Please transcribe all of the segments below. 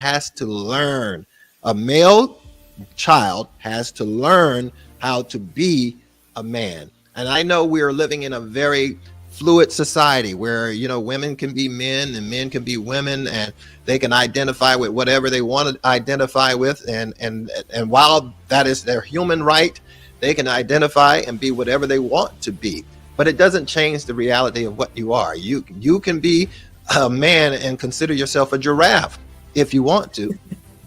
has to learn. A male child has to learn how to be a man. And I know we are living in a very fluid society where, women can be men and men can be women, and they can identify with whatever they want to identify with. And while that is their human right, they can identify and be whatever they want to be. But it doesn't change the reality of what you are. You can be a man and consider yourself a giraffe if you want to.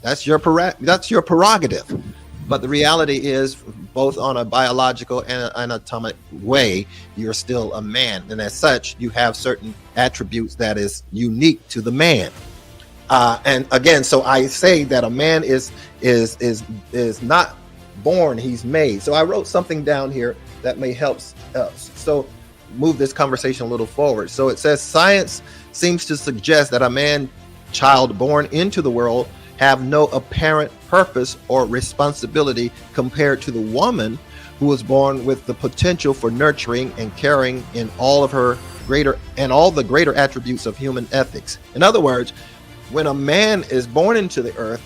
That's your prerogative. But the reality is, both on a biological and an atomic way, you're still a man, and as such, you have certain attributes that is unique to the man. And again, so I say that a man is not born; he's made. So I wrote something down here that may help. So move this conversation a little forward. So it says science seems to suggest that a man child born into the world have no apparent purpose or responsibility compared to the woman who was born with the potential for nurturing and caring in all the greater attributes of human ethics. In other words, when a man is born into the earth,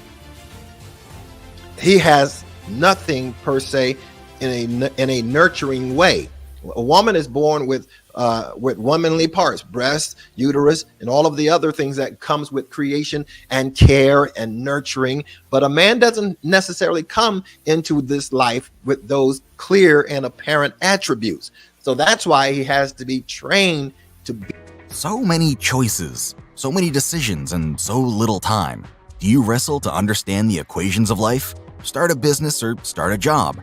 he has nothing per se in a nurturing way. A woman is born with womanly parts, breast, uterus, and all of the other things that comes with creation and care and nurturing. But a man doesn't necessarily come into this life with those clear and apparent attributes. So that's why he has to be trained to be. So many choices, so many decisions, and so little time. Do you wrestle to understand the equations of life? Start a business or start a job?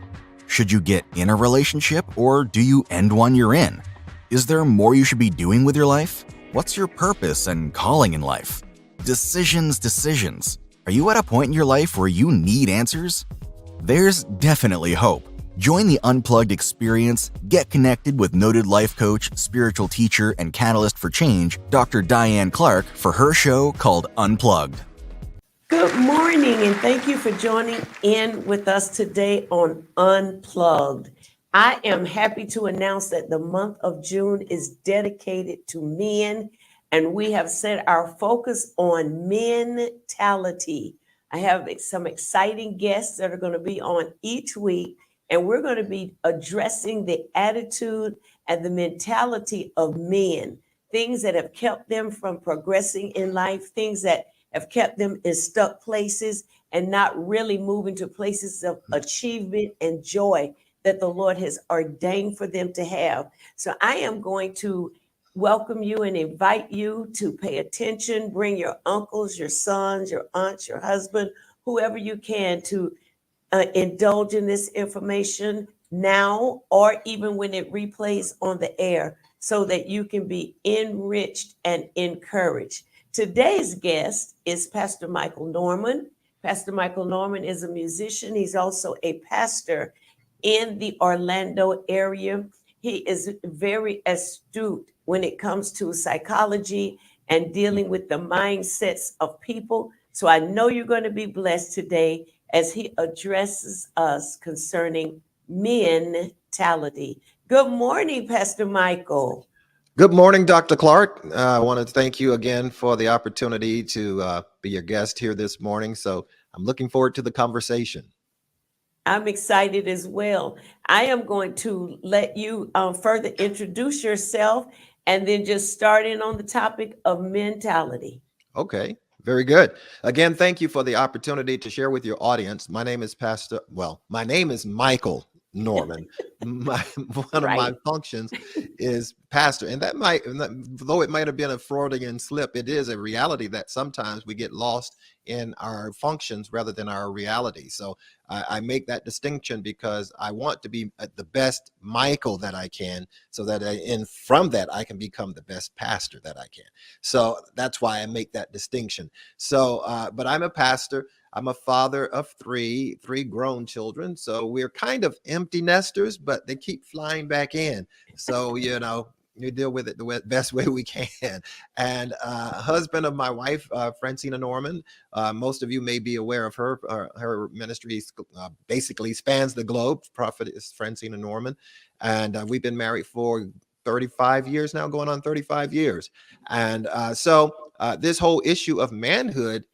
Should you get in a relationship, or do you end one you're in? Is there more you should be doing with your life? What's your purpose and calling in life? Decisions. Are you at a point in your life where you need answers? There's definitely hope. Join the Unplugged experience. Get connected with noted life coach, spiritual teacher, and catalyst for change, Dr. Diane Clark, for her show called Unplugged. Good morning, and thank you for joining in with us today on Unplugged. I am happy to announce that the month of June is dedicated to men, and we have set our focus on mentality. I have some exciting guests that are going to be on each week, and we're going to be addressing the attitude and the mentality of men, things that have kept them from progressing in life, things that have kept them in stuck places and not really moving to places of achievement and joy that the Lord has ordained for them to have. So I am going to welcome you and invite you to pay attention, bring your uncles, your sons, your aunts, your husband, whoever you can to indulge in this information now or even when it replays on the air so that you can be enriched and encouraged. Today's guest is Pastor Michael Norman. Pastor Michael Norman is a musician. He's also a pastor in the Orlando area. He is very astute when it comes to psychology and dealing with the mindsets of people. So I know you're going to be blessed today as he addresses us concerning mentality. Good morning, Pastor Michael. Good morning, Dr. Clark. I want to thank you again for the opportunity to be your guest here this morning. So I'm looking forward to the conversation. I'm excited as well. I am going to let you further introduce yourself and then just start in on the topic of mentality. Okay, very good. Again, thank you for the opportunity to share with your audience. My name is Michael Norman. One of my functions is pastor, and though it might have been a Freudian slip, it is a reality that sometimes we get lost in our functions rather than our reality. So I make that distinction because I want to be the best Michael that I can, so that from that I can become the best pastor that I can. So that's why I make that distinction. So, but I'm a pastor. I'm a father of three grown children. So we're kind of empty nesters, but they keep flying back in. So, you deal with it the best way we can. And husband of my wife, Francina Norman. Most of you may be aware of her. Her ministry basically spans the globe. Prophetess Francina Norman. And we've been married for 35 years now, going on 35 years. And so this whole issue of manhood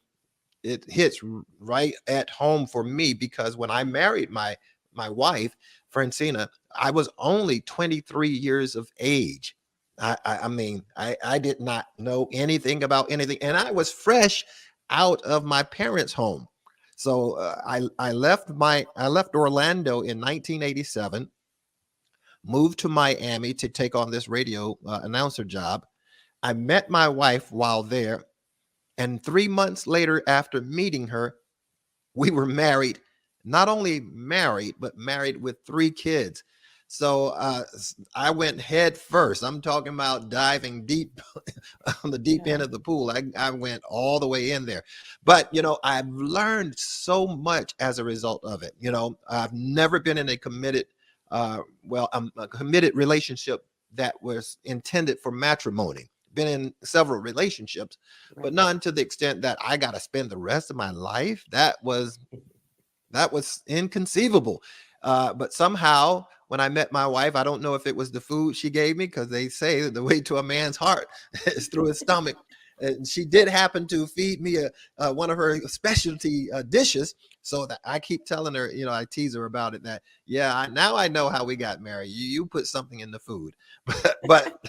it hits right at home for me, because when I married my wife, Francina, I was only 23 years of age. I mean, I did not know anything about anything, and I was fresh out of my parents' home. So I left Orlando in 1987, moved to Miami to take on this radio announcer job. I met my wife while there, and 3 months later, after meeting her, we were married. Not only married, but married with 3 kids. So I went head first. I'm talking about diving deep on the deep end of the pool. I went all the way in there. But, I've learned so much as a result of it. I've never been in a committed, a committed relationship that was intended for matrimony. Been in several relationships, but none to the extent that I got to spend the rest of my life. That was inconceivable. But somehow, when I met my wife, I don't know if it was the food she gave me, because they say that the way to a man's heart is through his stomach. And she did happen to feed me one of her specialty dishes. So that I keep telling her, I tease her about it, that, yeah, now I know how we got married. You put something in the food. But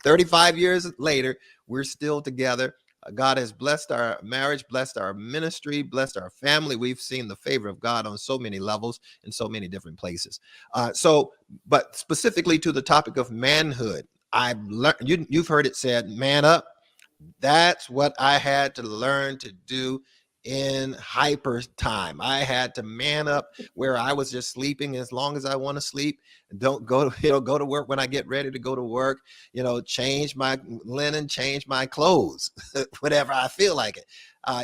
35 years later, we're still together. God has blessed our marriage, blessed our ministry, blessed our family. We've seen the favor of God on so many levels in so many different places. But specifically to the topic of manhood, I've learned, you've heard it said, man up. That's what I had to learn to do in hyper time. I had to man up, where I was just sleeping as long as I want to sleep. Don't go go to work when I get ready to go to work, change my linen, change my clothes, whatever I feel like it,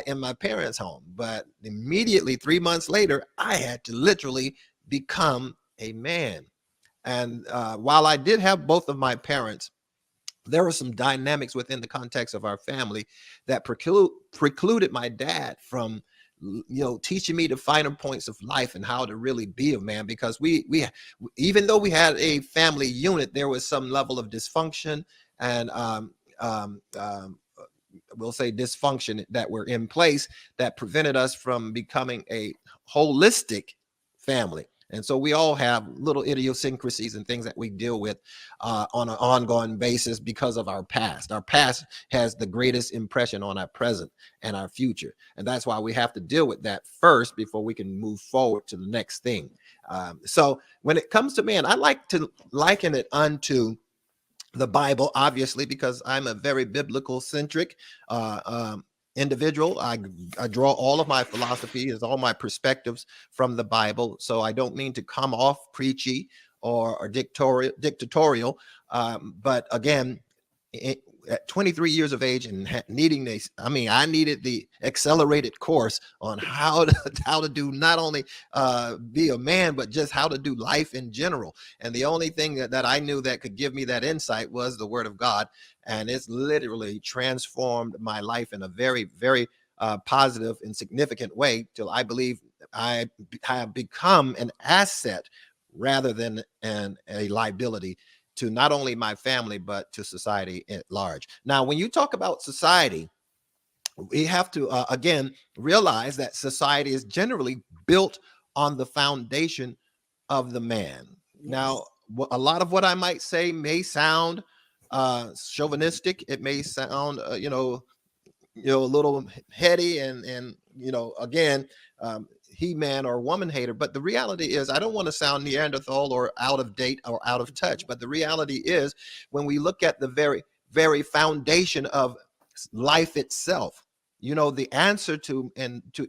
in my parents' home. But immediately 3 months later, I had to literally become a man. And while I did have both of my parents, there were some dynamics within the context of our family that precluded my dad from teaching me the finer points of life and how to really be a man, because we even though we had a family unit, there was some level of dysfunction and we'll say dysfunction that were in place that prevented us from becoming a holistic family. And so we all have little idiosyncrasies and things that we deal with on an ongoing basis because of our past. Our past has the greatest impression on our present and our future. And that's why we have to deal with that first before we can move forward to the next thing. So when it comes to man, I like to liken it unto the Bible, obviously, because I'm a very biblical centric individual. I draw all of my philosophies, all my perspectives from the Bible. So I don't mean to come off preachy or dictatorial. But again, at 23 years of age and needing this, I needed the accelerated course on how to do not only be a man, but just how to do life in general. And the only thing that I knew that could give me that insight was the Word of God. And it's literally transformed my life in a very, very positive and significant way, till I believe I have become an asset rather than a liability to not only my family, but to society at large. Now, when you talk about society, we have to, again, realize that society is generally built on the foundation of the man. Yes. Now, a lot of what I might say may sound chauvinistic. It may sound, a little heady and again, he-man or woman hater. But the reality is, I don't want to sound Neanderthal or out of date or out of touch. But the reality is, when we look at the very, very foundation of life itself, the answer to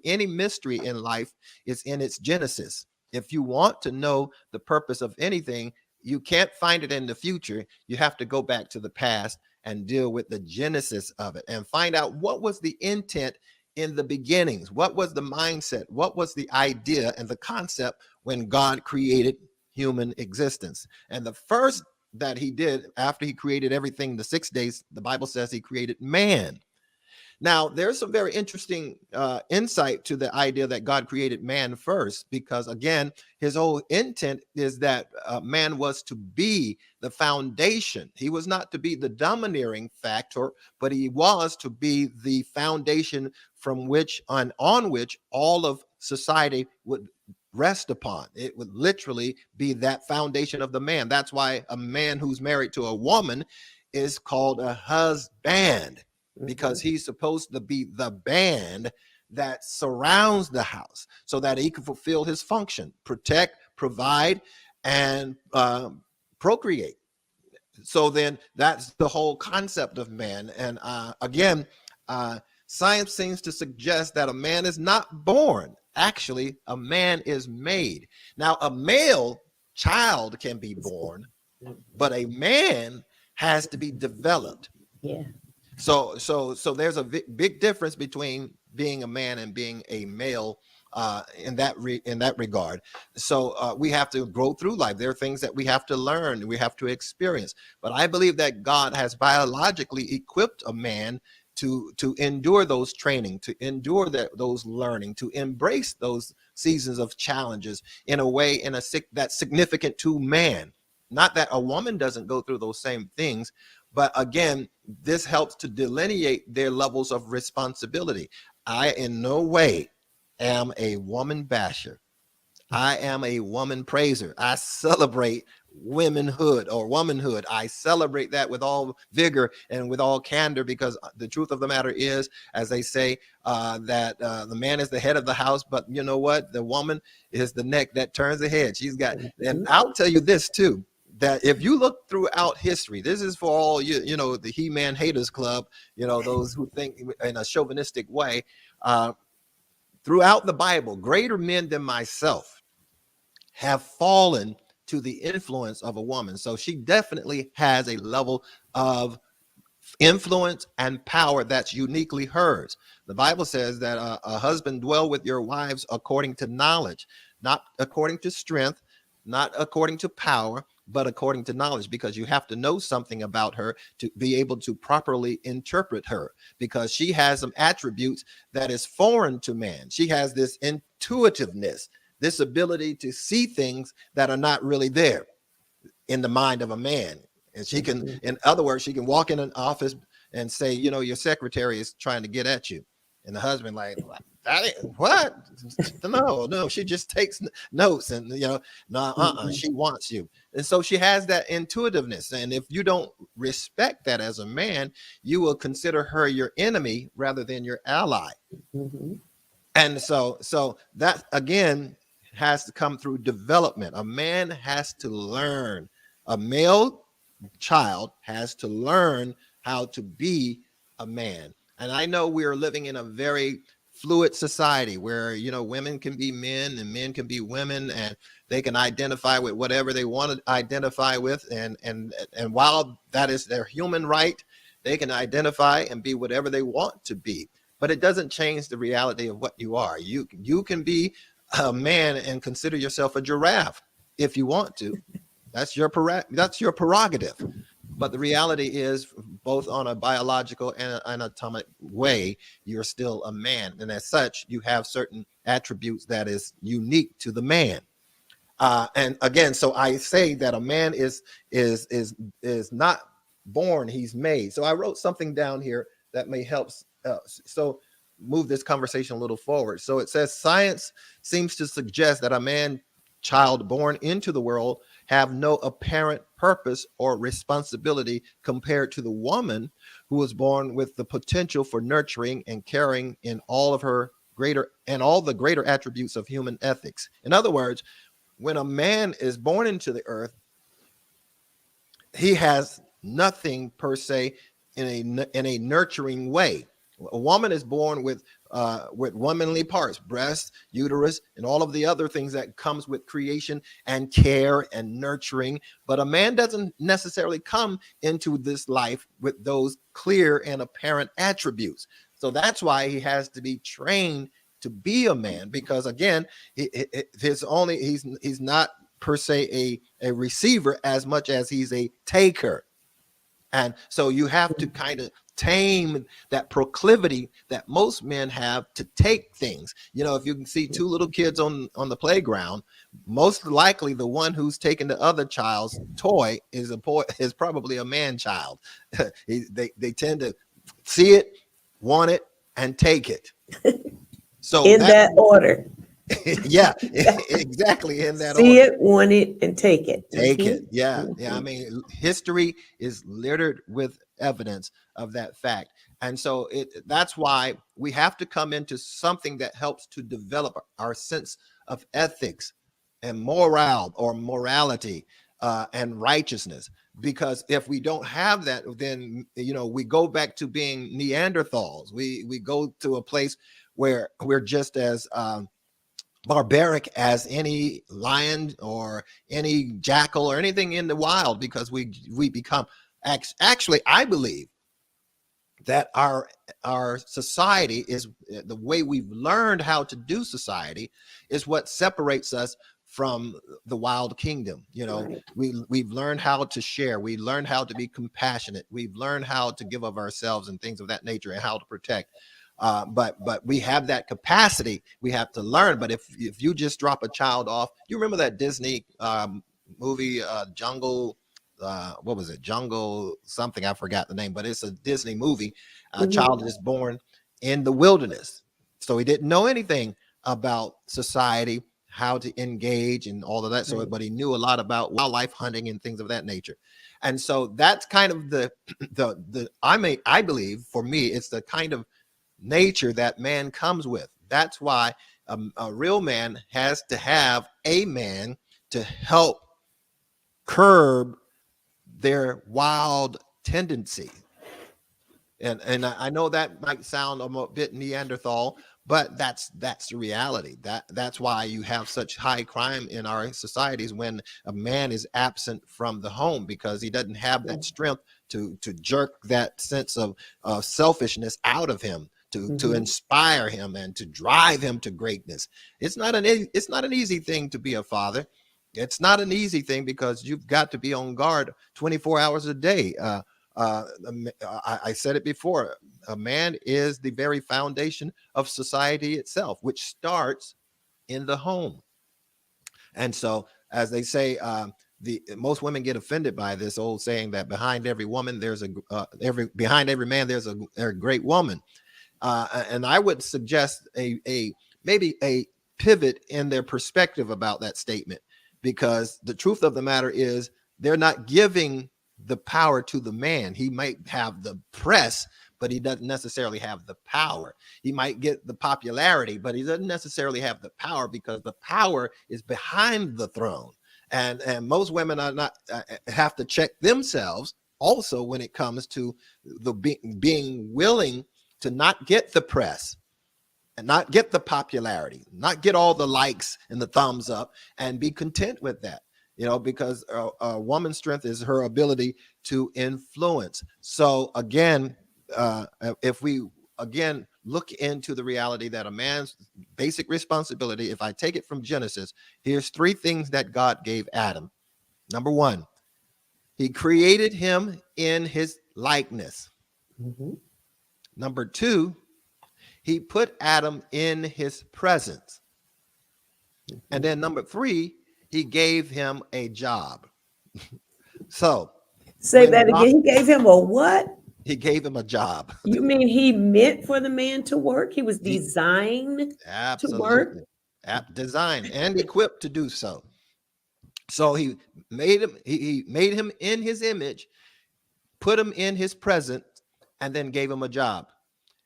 any mystery in life is in its genesis. If you want to know the purpose of anything, you can't find it in the future. You have to go back to the past and deal with the genesis of it and find out what was the intent in the beginnings. What was the mindset? What was the idea and the concept when God created human existence? And the first that he did after he created everything, the 6 days, the Bible says he created man. Now, there's some very interesting insight to the idea that God created man first, because again, his whole intent is that man was to be the foundation. He was not to be the domineering factor, but he was to be the foundation from which on which all of society would rest upon. It would literally be that foundation of the man. That's why a man who's married to a woman is called a husband, because he's supposed to be the band that surrounds the house so that he can fulfill his function, protect, provide, and procreate. So then that's the whole concept of man. And again, science seems to suggest that a man is not born. Actually, a man is made. Now, a male child can be born, but a man has to be developed. Yeah. So there's a big difference between being a man and being a male in that regard. So we have to grow through life. There are things that we have to learn, we have to experience. But I believe that God has biologically equipped a man to endure those training, to endure those learning, to embrace those seasons of challenges in a way that's significant to man. Not that a woman doesn't go through those same things, but again, this helps to delineate their levels of responsibility. I in no way am a woman basher. I am a woman praiser. I celebrate womanhood. I celebrate that with all vigor and with all candor, because the truth of the matter is, as they say, that the man is the head of the house, but you know what? The woman is the neck that turns the head. She's got, and I'll tell you this too, that if you look throughout history, this is for all you know, the He-Man haters club, you know, those who think in a chauvinistic way, throughout the Bible, greater men than myself have fallen to the influence of a woman. So she definitely has a level of influence and power that's uniquely hers. The Bible says that a husband dwell with your wives according to knowledge, not according to strength, not according to power, but according to knowledge, because you have to know something about her to be able to properly interpret her, because she has some attributes that is foreign to man. She has this intuitiveness, this ability to see things that are not really there in the mind of a man. And she can, in other words, she can walk in an office and say, you know, your secretary is trying to get at you. And the husband like, what? No, she just takes notes and, you know, no, she wants you. And so she has that intuitiveness. And if you don't respect that as a man, you will consider her your enemy rather than your ally. And so that, again, has to come through development. A man has to learn. A male child has to learn how to be a man. And I know we are living in a very fluid society where, you know, women can be men and men can be women, and they can identify with whatever they want to identify with. And while that is their human right, they can identify and be whatever they want to be. But it doesn't change the reality of what you are. You can be a man and consider yourself a giraffe if you want to. That's your prerogative. But the reality is, both on a biological and an atomic way, you're still a man. And as such, you have certain attributes that is unique to the man. And again, so I say that a man is not born, he's made. So I wrote something down here that may help so move this conversation a little forward. So it says, science seems to suggest that a man child born into the world have no apparent purpose or responsibility compared to the woman who was born with the potential for nurturing and caring in all the greater attributes of human ethics. In other words, when a man is born into the earth, he has nothing per se in a nurturing way. A woman is born with womanly parts, breast, uterus, and all of the other things that comes with creation and care and nurturing. But a man doesn't necessarily come into this life with those clear and apparent attributes. So that's why he has to be trained to be a man, because again, he's not per se a receiver as much as he's a taker. And so you have to kind of tame that proclivity that most men have to take things. You know, if you can see two little kids on the playground, most likely the one who's taking the other child's toy is probably a man child. They tend to see it, want it, and take it. So In that order. yeah, exactly, in that See order. it, want it, and take it. Take it. Mhm. Yeah. Yeah. I Mhm. mean, history is littered with evidence of that fact. And so that's why we have to come into something that helps to develop our sense of ethics and morality and righteousness. Because if we don't have that, then, you know, we go back to being Neanderthals. We go to a place where we're just as barbaric as any lion or any jackal or anything in the wild, because we become actually, I believe that our society is the way we've learned how to do society is what separates us from the wild kingdom. You know, Right. we've learned how to share, we learned how to be compassionate, we've learned how to give of ourselves and things of that nature, and how to protect. But we have that capacity. We have to learn. But if you just drop a child off, you remember that Disney movie, Jungle? What was it? Jungle something? I forgot the name, but it's a Disney movie. A child is born in the wilderness, so he didn't know anything about society, how to engage, and all of that. So, but he knew a lot about wildlife hunting and things of that nature. And so that's kind of I believe for me, it's the kind of nature that man comes with. That's why a real man has to have a man to help curb their wild tendency. And I know that might sound a bit Neanderthal, but that's the reality. That's why you have such high crime in our societies when a man is absent from the home, because he doesn't have that strength to jerk that sense of selfishness out of him, to inspire him and to drive him to greatness. It's not an easy thing to be a father. It's not an easy thing, because you've got to be on guard 24 hours a day. I said it before, a man is the very foundation of society itself, which starts in the home. And so, as they say, most women get offended by this old saying that behind every woman there's behind every man there's a great woman. And I would suggest maybe a pivot in their perspective about that statement, because the truth of the matter is they're not giving the power to the man. He might have the press, but he doesn't necessarily have the power. He might get the popularity, but he doesn't necessarily have the power, because the power is behind the throne. And most women are not have to check themselves also when it comes to the being willing to not get the press and not get the popularity, not get all the likes and the thumbs up, and be content with that. You know, because a woman's strength is her ability to influence. So again, if we again look into the reality that a man's basic responsibility, if I take it from Genesis, here's three things that God gave Adam. Number one, he created him in his likeness. Number two, he put Adam in his presence. And then number three, he gave him a job. So say that again. He gave him a what? He gave him a job. You mean he meant for the man to work? He was designed to work? Designed and equipped to do so. So he made him, he made him in his image, put him in his presence, and then gave him a job.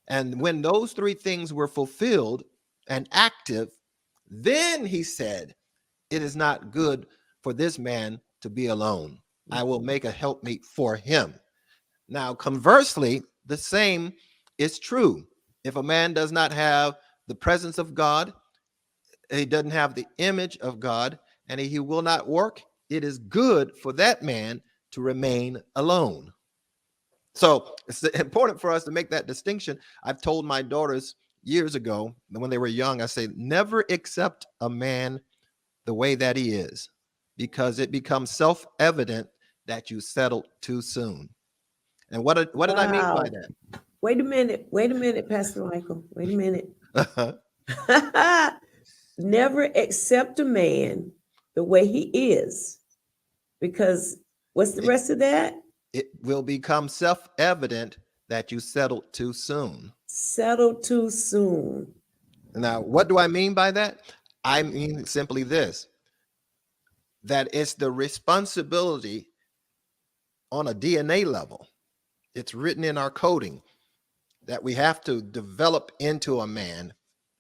And when those three things were fulfilled and active, then he said, it is not good for this man to be alone. I will make a helpmeet for him. Now, conversely, the same is true. If a man does not have the presence of God, he doesn't have the image of God, and he will not work, it is good for that man to remain alone. So it's important for us to make that distinction. I've told my daughters years ago, when they were young, I say, never accept a man the way that he is, because it becomes self-evident that you settled too soon. And what did I mean by Wow. Wait a minute. Wait a minute, Pastor Michael. Wait a minute. that? Never accept a man the way he is, because what's the it, rest of that? it will become self-evident that you settled too soon. Settle too soon. Now, what do I mean by that? I mean simply this, that it's the responsibility on a DNA level. It's written in our coding that we have to develop into a man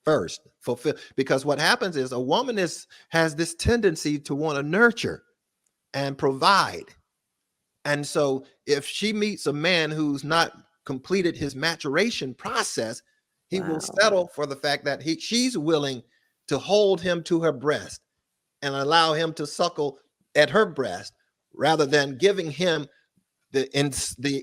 first, fulfill. Because what happens is a woman has this tendency to want to nurture and provide. And so if she meets a man who's not completed his maturation process, he will Wow. settle for the fact that she's willing to hold him to her breast and allow him to suckle at her breast rather than giving him the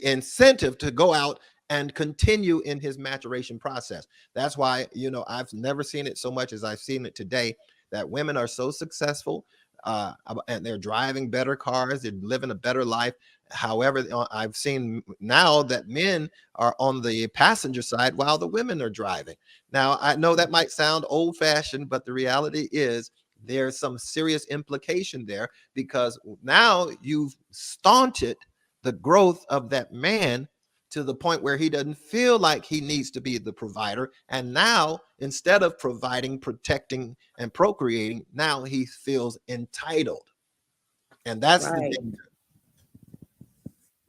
incentive to go out and continue in his maturation process. That's why, I've never seen it so much as I've seen it today, that women are so successful and they're driving better cars, they're living a better life. However, I've seen now that men are on the passenger side while the women are driving. Now, I know that might sound old fashioned, but the reality is there's some serious implication there, because now you've stunted the growth of that man to the point where he doesn't feel like he needs to be the provider. And now, instead of providing, protecting, and procreating, now he feels entitled. And that's the Right. danger.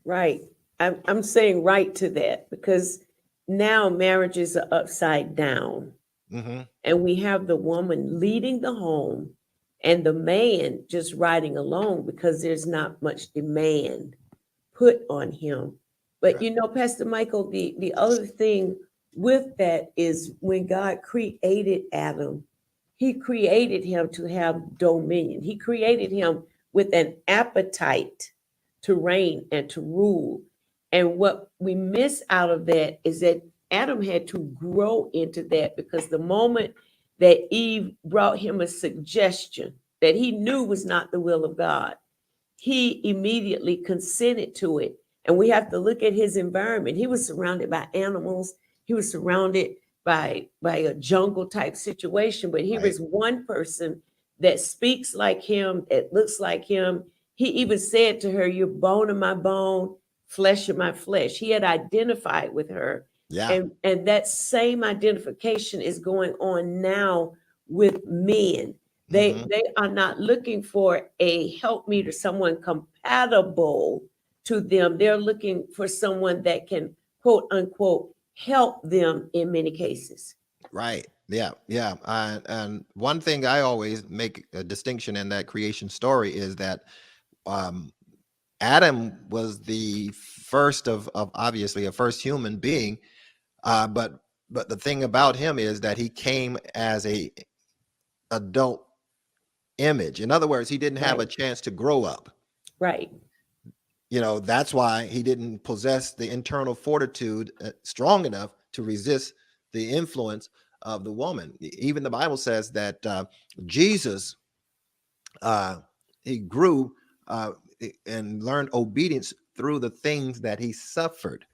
Right. I'm saying right to that, because now marriages are upside down, Mhm. and we have the woman leading the home and the man just riding along because there's not much demand put on him. But Right. Pastor Michael, the other thing with that is when God created Adam, he created him to have dominion. He created him with an appetite to reign and to rule. And what we miss out of that is that Adam had to grow into that, because the moment that Eve brought him a suggestion that he knew was not the will of God, he immediately consented to it. And we have to look at his environment. He was surrounded by animals. He was surrounded by a jungle type situation, but here Right. is one person that speaks like him, that looks like him. He even said to her, "You're bone of my bone, flesh of my flesh." He had identified with her. Yeah. And that same identification is going on now with men. They Mhm. they are not looking for a helpmeet or someone compatible to them. They're looking for someone that can, quote unquote, help them in many cases. Right. Yeah. Yeah. And one thing I always make a distinction in that creation story is that um, Adam was the first of obviously a first human being, but the thing about him is that he came as a adult image. In other words, he didn't have a Right, chance to grow up. right, That's why he didn't possess the internal fortitude strong enough to resist the influence of the woman. Even the Bible says that Jesus, uh, he grew and learned obedience through the things that he suffered.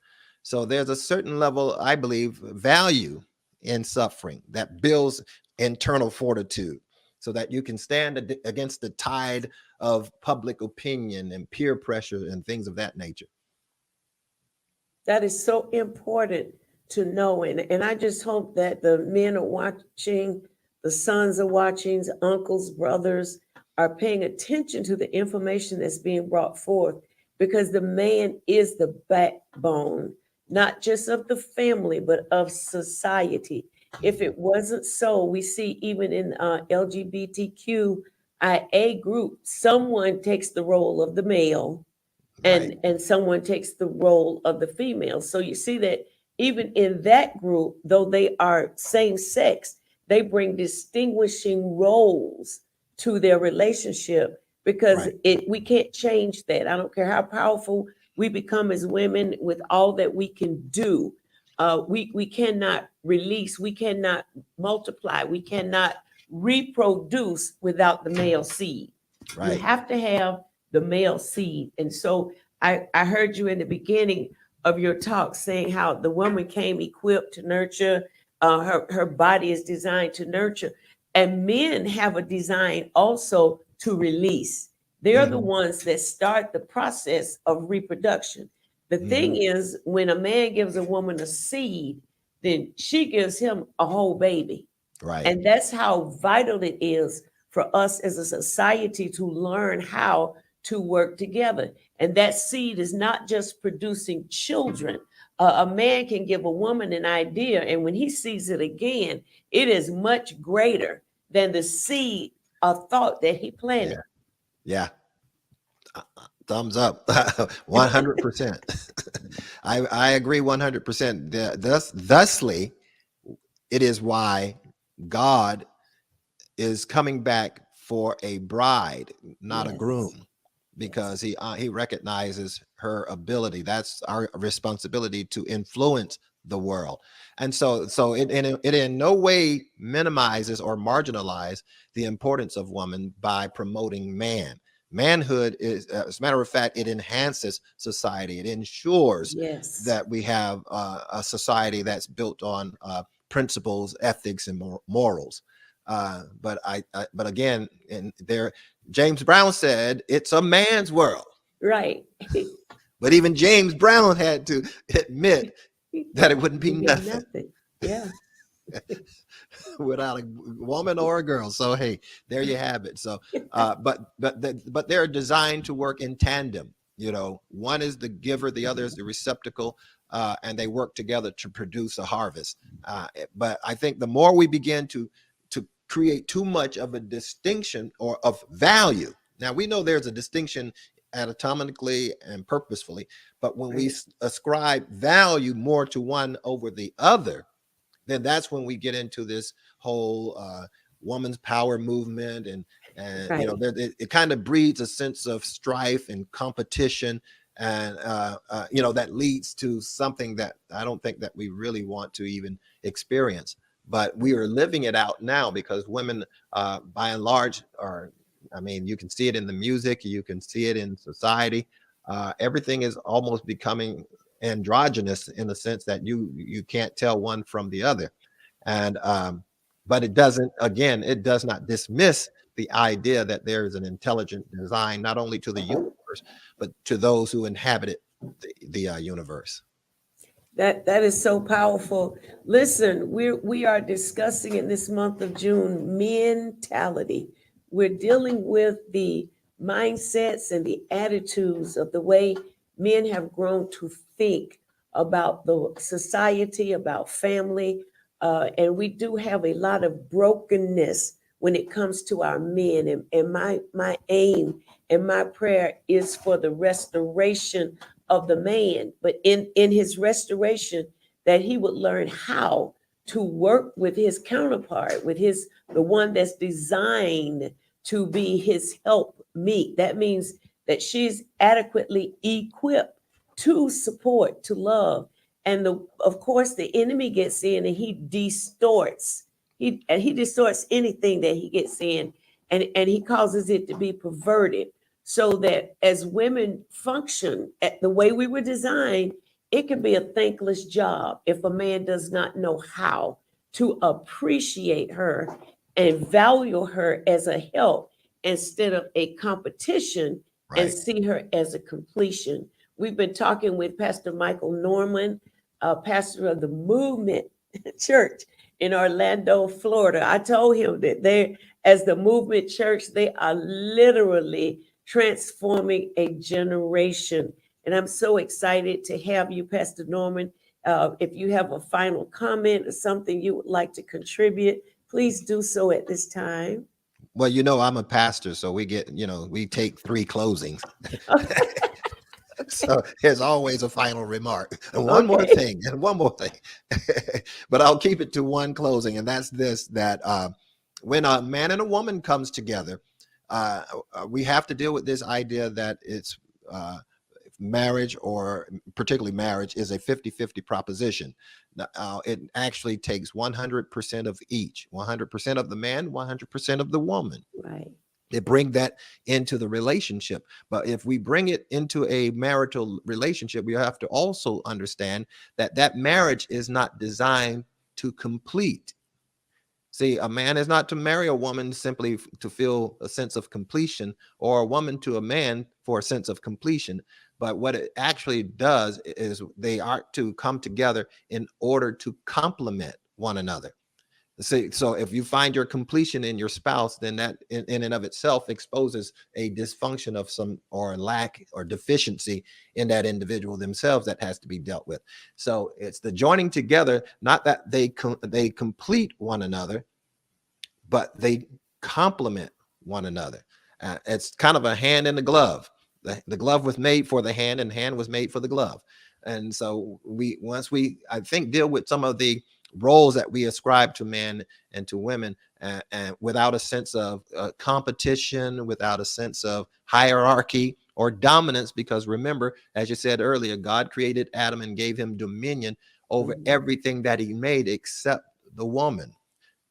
So there's a certain level, I believe, value in suffering that builds internal fortitude so that you can stand against the tide of public opinion and peer pressure and things of that nature. that is so important to know. And I just hope that the men are watching, the sons are watching, the uncles, brothers are paying attention to the information that's being brought forth, because the man is the backbone, not just of the family, but of society. If it wasn't so, we see even in LGBTQIA group, someone takes the role of the male, Right. and someone takes the role of the female. So you see that even in that group, though they are same sex, they bring distinguishing roles to their relationship, because Right. we can't change that. I don't care how powerful we become as women with all that we can do. We cannot release, we cannot multiply, we cannot reproduce without the male seed. You Right. have to have the male seed. And so I heard you in the beginning of your talk, saying how the woman came equipped to nurture. Her body is designed to nurture, and men have a design also to release. They're the Hmm. ones that start the process of reproduction. The thing Hmm. is, when a man gives a woman a seed, then she gives him a whole baby. Right. And that's how vital it is for us as a society to learn how to work together. And that seed is not just producing children. A man can give a woman an idea, and when he sees it again, it is much greater than the seed of thought that he planted. Yeah. Yeah. Thumbs up. 100%. I agree 100%. Thusly, it is why God is coming back for a bride, not a Yes, groom, yes, because he recognizes her ability. That's our responsibility to influence the world. And so it in no way minimizes or marginalize the importance of woman by promoting man. Manhood is, as a matter of fact, it enhances society. It ensures yes. that we have a society that's built on principles, ethics, and morals. But again, and there, James Brown said it's a man's world. Right. But even James Brown had to admit that it wouldn't be Would be nothing nothing. Yeah. without a woman or a girl. So hey, there you have it. So, but they're designed to work in tandem. You know, one is the giver, the other is the receptacle, and they work together to produce a harvest. But I think the more we begin to create too much of a distinction or of value. Now we know there's a distinction anatomically and purposefully, but when we Right. ascribe value more to one over the other, then that's when we get into this whole woman's power movement, and you know Right. it kind of breeds a sense of strife and competition, and you know that leads to something that I don't think that we really want to even experience. But we are living it out now because women, by and large, are. I mean, you can see it in the music, you can see it in society. Everything is almost becoming androgynous in the sense that you can't tell one from the other, and but it doesn't, again, it does not dismiss the idea that there is an intelligent design not only to the universe but to those who inhabit the universe. That is so powerful. Listen, we are discussing in this month of June mentality. We're dealing with the mindsets and the attitudes of the way men have grown to think about the society, about family, and we do have a lot of brokenness when it comes to our men. And my aim and my prayer is for the restoration of the man, but in his restoration, that he would learn how to work with his counterpart, with his the one that's designed to be his help meet. That means that she's adequately equipped to support, to love. And of course the enemy gets in and he distorts. He distorts anything that he gets in, and he causes it to be perverted, so that as women function at the way we were designed, it can be a thankless job if a man does not know how to appreciate her and value her as a help instead of a competition, and Right. see her as a completion. We've been talking with Pastor Michael Norman, pastor of the Movement Church in Orlando, Florida. I told him that they, as the Movement Church, they are literally transforming a generation. And I'm so excited to have you, Pastor Norman. If you have a final comment or something you would like to contribute, please do so at this time. Well, you know, I'm a pastor, so we get, you know, we take three closings. Okay. So there's always a final remark. And one more Okay. thing, and one more thing. But I'll keep it to one closing, and that's this: that when a man and a woman comes together, we have to deal with this idea that it's marriage, or particularly marriage, is a 50-50 proposition. It actually takes 100% of each, 100% of the man, 100% of the woman. Right. They bring that into the relationship. But if we bring it into a marital relationship, we have to also understand that that marriage is not designed to complete. See, a man is not to marry a woman simply to feel a sense of completion, or a woman to a man for a sense of completion. But what it actually does is they are to come together in order to complement one another. See, so if you find your completion in your spouse, then that in and of itself exposes a dysfunction of some, or lack or deficiency in that individual themselves that has to be dealt with. So it's the joining together, not that they complete one another, but they complement one another. It's kind of a hand in the glove. The glove was made for the hand, and hand was made for the glove. And so once we, I think, deal with some of the roles that we ascribe to men and to women, and without a sense of competition, without a sense of hierarchy or dominance, because remember, as you said earlier, God created Adam and gave him dominion over everything that he made except the woman.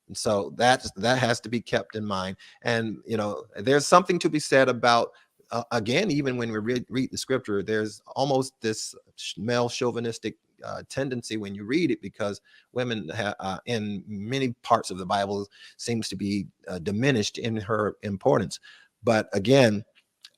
And so that has to be kept in mind. And, there's something to be said about, again, even when we read the scripture, there's almost this male chauvinistic tendency when you read it, because women in many parts of the Bible seems to be diminished in her importance. But again,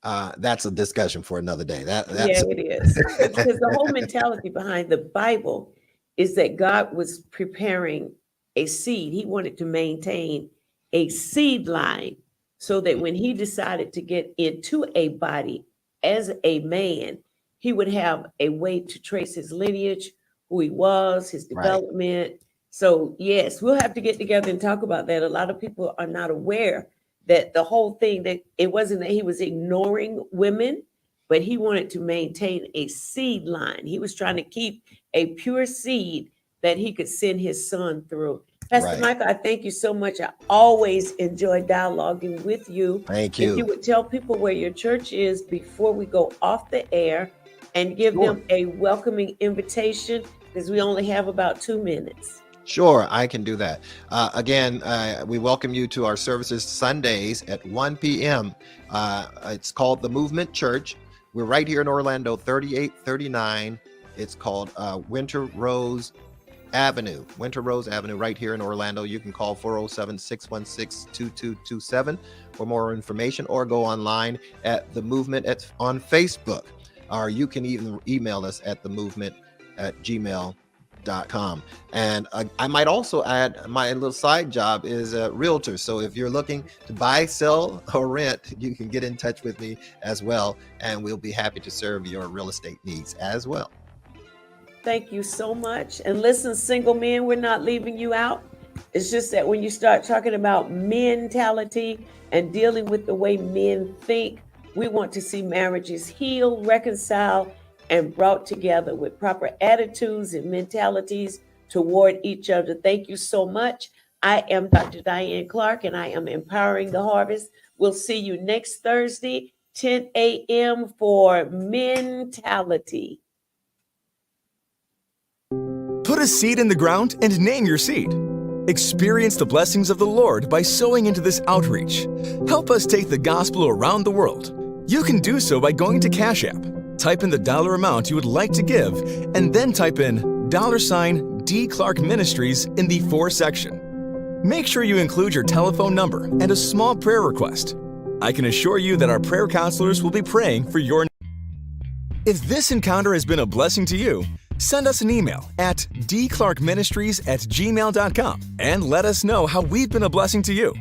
that's a discussion for another day. That's it is. Because the whole mentality behind the Bible is that God was preparing a seed. He wanted to maintain a seed line so that when he decided to get into a body as a man, he would have a way to trace his lineage, who he was, his development. Right. So yes, we'll have to get together and talk about that. A lot of people are not aware that the whole thing, that it wasn't that he was ignoring women, but he wanted to maintain a seed line. He was trying to keep a pure seed that he could send his son through. Pastor Michael, I thank you so much. I always enjoy dialoguing with you. Thank you. If you would tell people where your church is before we go off the air, and give them a welcoming invitation, because we only have about 2 minutes. Sure, I can do that. Again, we welcome you to our services Sundays at 1 p.m. It's called the Movement Church. We're right here in Orlando, 3839. It's called Winter Rose Avenue, right here in Orlando. You can call 407-616-2227 for more information, or go online at The Movement on Facebook. Or you can even email us at themovement@gmail.com. And I might also add, my little side job is a realtor. So if you're looking to buy, sell, or rent, you can get in touch with me as well. And we'll be happy to serve your real estate needs as well. Thank you so much. And listen, single men, we're not leaving you out. It's just that when you start talking about mentality and dealing with the way men think, we want to see marriages healed, reconciled, and brought together with proper attitudes and mentalities toward each other. Thank you so much. I am Dr. Diane Clark, and I am empowering the harvest. We'll see you next Thursday, 10 a.m. for mentality. Put a seed in the ground and name your seed. Experience the blessings of the Lord by sowing into this outreach. Help us take the gospel around the world. You can do so by going to Cash App. Type in the dollar amount you would like to give, and then type in $D Clark Ministries in the For section. Make sure you include your telephone number and a small prayer request. I can assure you that our prayer counselors will be praying for your needs. If this encounter has been a blessing to you, send us an email at dclarkministries@gmail.com and let us know how we've been a blessing to you.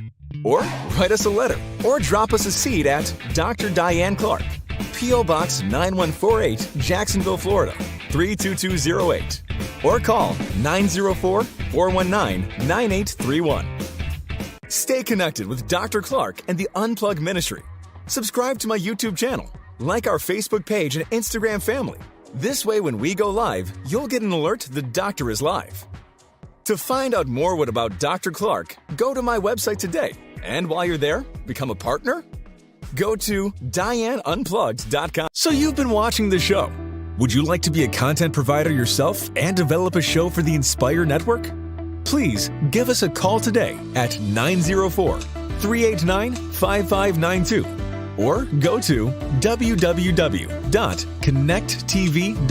Or write us a letter, or drop us a seed at Dr. Diane Clark, P.O. Box 9148, Jacksonville, Florida, 32208. Or call 904-419-9831. Stay connected with Dr. Clark and the Unplugged Ministry. Subscribe to my YouTube channel, like our Facebook page and Instagram family. This way, when we go live, you'll get an alert the doctor is live. To find out more about Dr. Clark, go to my website today. And while you're there, become a partner? Go to DianeUnplugged.com. So you've been watching the show. Would you like to be a content provider yourself and develop a show for the Inspire Network? Please give us a call today at 389-5592 or go to www.connecttv.com.